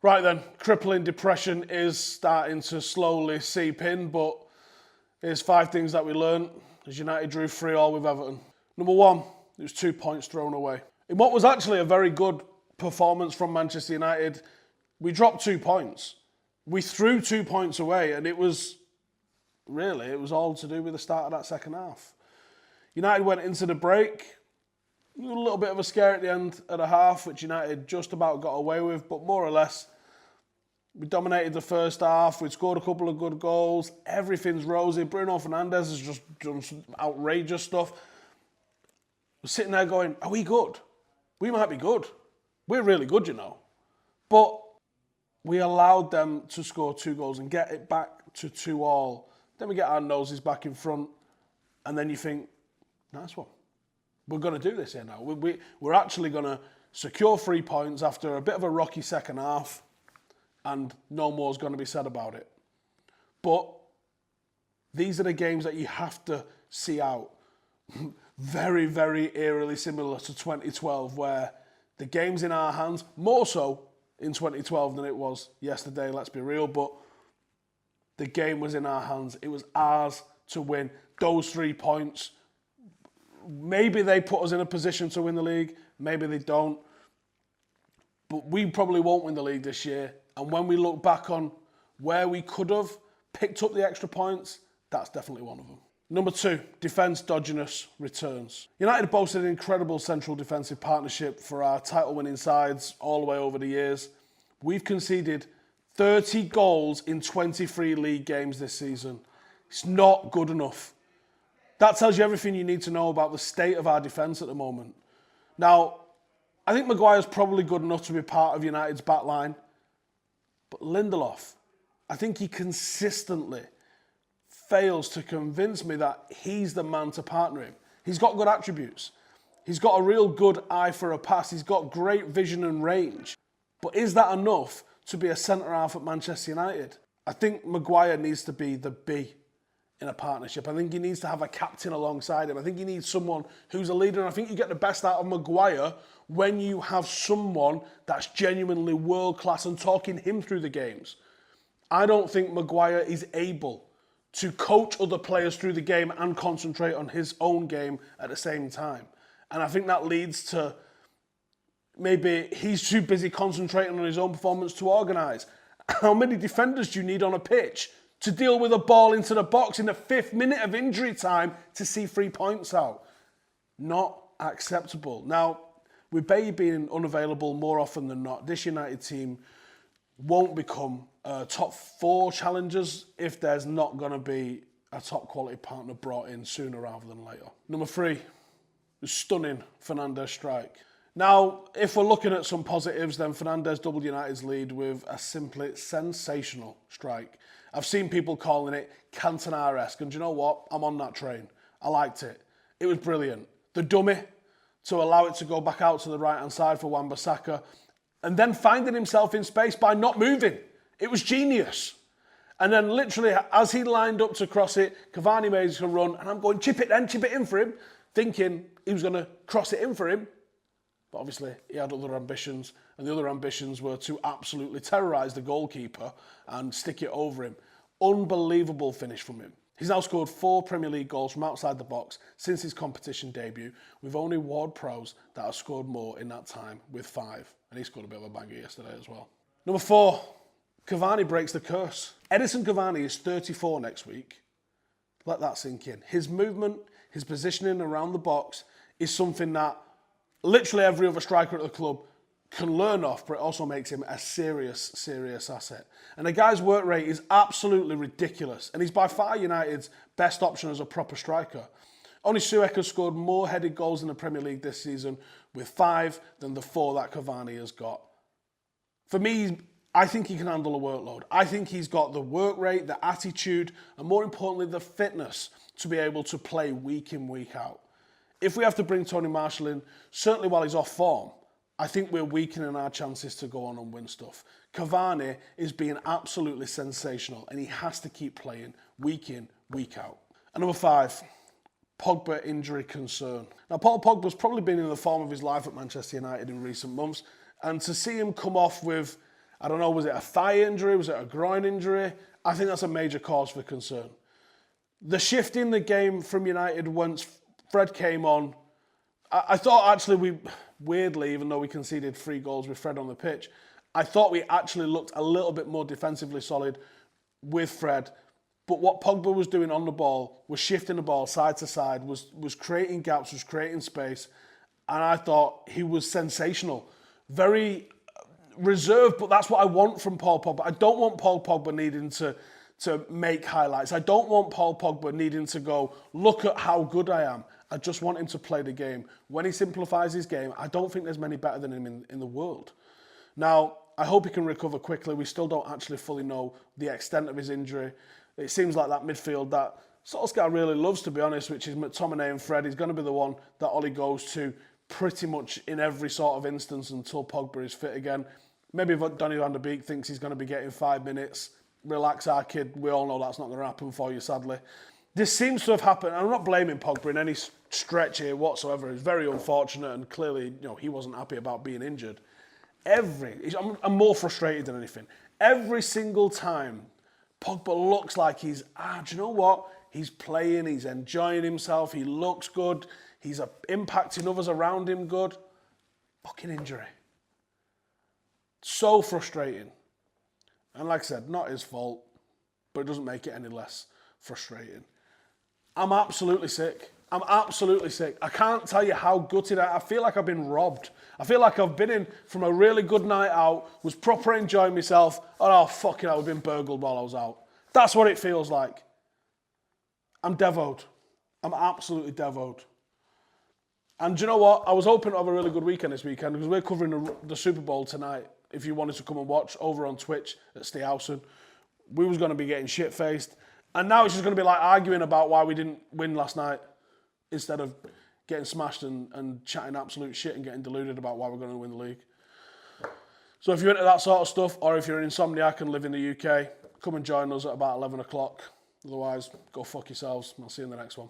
Right then, crippling depression is starting to slowly seep in, but here's 5 things that we learned as United drew 3-3 with Everton. Number 1, it was 2 points thrown away. In what was actually a very good performance from Manchester United, we dropped 2 points. We threw 2 points away, and it was all to do with the start of that second half. United went into the break, a little bit of a scare at the end of the half, which United just about got away with, but more or less, we dominated the first half, we scored a couple of good goals, everything's rosy. Bruno Fernandes has just done some outrageous stuff. We're sitting there going, are we good? We might be good. We're really good, you know. But we allowed them to score 2 goals and get it back to 2-2. Then we get our noses back in front, and then you think, nice one. We're going to do this here now. We're actually going to secure 3 points after a bit of a rocky second half, and no more is going to be said about it. But these are the games that you have to see out. Very, very eerily similar to 2012, where the game's in our hands, more so in 2012 than it was yesterday, let's be real, but the game was in our hands. It was ours to win. Those 3 points, maybe they put us in a position to win the league, maybe they don't, but we probably won't win the league this year. And when we look back on where we could have picked up the extra points, that's definitely one of them. Number 2, defence dodginess returns. United boasted an incredible central defensive partnership for our title-winning sides all the way over the years. We've conceded 30 goals in 23 league games this season. It's not good enough. That tells you everything you need to know about the state of our defence at the moment. Now, I think Maguire's probably good enough to be part of United's back line, but Lindelof, I think he consistently fails to convince me that he's the man to partner him. He's got good attributes. He's got a real good eye for a pass. He's got great vision and range. But is that enough to be a centre-half at Manchester United? I think Maguire needs to be the B in a partnership. I think he needs to have a captain alongside him. I think he needs someone who's a leader. And I think you get the best out of Maguire when you have someone that's genuinely world-class and talking him through the games. I don't think Maguire is able to coach other players through the game and concentrate on his own game at the same time. And I think that leads to maybe he's too busy concentrating on his own performance to organise. How many defenders do you need on a pitch to deal with a ball into the box in the 5th minute of injury time to see 3 points out? Not acceptable. Now, with Bailly being unavailable more often than not, this United team won't become top 4 challengers if there's not going to be a top quality partner brought in sooner rather than later. Number 3, the stunning Fernandes strike. Now, if we're looking at some positives, then Fernandes doubled United's lead with a simply sensational strike. I've seen people calling it Cantona-esque, and do you know what? I'm on that train. I liked it. It was brilliant. The dummy to allow it to go back out to the right-hand side for Wan-Bissaka, and then finding himself in space by not moving. It was genius. And then literally, as he lined up to cross it, Cavani made a run, and I'm going, chip it in for him, thinking he was going to cross it in for him. But obviously, he had other ambitions, and the other ambitions were to absolutely terrorise the goalkeeper and stick it over him. Unbelievable finish from him. He's now scored 4 Premier League goals from outside the box since his competition debut, with only Ward-Pros that have scored more in that time, with 5. And he scored a bit of a banger yesterday as well. Number 4, Cavani breaks the curse. Edinson Cavani is 34 next week. Let that sink in. His movement, his positioning around the box is something that literally every other striker at the club can learn off, but it also makes him a serious, serious asset. And the guy's work rate is absolutely ridiculous, and he's by far United's best option as a proper striker. Only Suek has scored more headed goals in the Premier League this season with 5 than the 4 that Cavani has got. For me, I think he can handle a workload. I think he's got the work rate, the attitude, and more importantly, the fitness to be able to play week in, week out. If we have to bring Tony Marshall in, certainly while he's off form, I think we're weakening our chances to go on and win stuff. Cavani is being absolutely sensational, and he has to keep playing week in, week out. And number 5, Pogba injury concern. Now, Paul Pogba's probably been in the form of his life at Manchester United in recent months, and to see him come off with I don't know, was it a thigh injury? Was it a groin injury? I think that's a major cause for concern. The shift in the game from United once Fred came on, I thought actually weirdly, even though we conceded 3 goals with Fred on the pitch, I thought we actually looked a little bit more defensively solid with Fred. But what Pogba was doing on the ball was shifting the ball side to side, was creating gaps, was creating space. And I thought he was sensational. Very reserved, but that's what I want from Paul Pogba. I don't want Paul Pogba needing to make highlights. I don't want Paul Pogba needing to go, look at how good I am. I just want him to play the game. When he simplifies his game, I don't think there's many better than him in the world. Now, I hope he can recover quickly. We still don't actually fully know the extent of his injury. It seems like that midfield that Solskjaer really loves, to be honest, which is McTominay and Fred. He's going to be the one that Ollie goes to pretty much in every sort of instance until Pogba is fit again. Maybe Donny van der Beek thinks he's going to be getting 5 minutes. Relax, our kid. We all know that's not going to happen for you, sadly. This seems to have happened. I'm not blaming Pogba in any stretch here whatsoever. It's very unfortunate, and clearly, he wasn't happy about being injured. I'm more frustrated than anything. Every single time Pogba looks like he's, do you know what? He's playing, he's enjoying himself, he looks good, he's impacting others around him good. Fucking injury. So frustrating. And like I said, not his fault, but it doesn't make it any less frustrating. I'm absolutely sick. I'm absolutely sick. I can't tell you how gutted I feel like I've been robbed. I feel like I've been in from a really good night out, was proper enjoying myself, and fucking hell, I've been burgled while I was out. That's what it feels like. I'm devoed. I'm absolutely devoed. And do you know what? I was hoping to have a really good weekend this weekend because we're covering the Super Bowl tonight. If you wanted to come and watch over on Twitch at Howson, we was going to be getting shit-faced. And now it's just going to be like arguing about why we didn't win last night instead of getting smashed and chatting absolute shit and getting deluded about why we're going to win the league. So if you're into that sort of stuff, or if you're an insomniac and live in the UK, come and join us at about 11 o'clock. Otherwise, go fuck yourselves. I'll see you in the next one.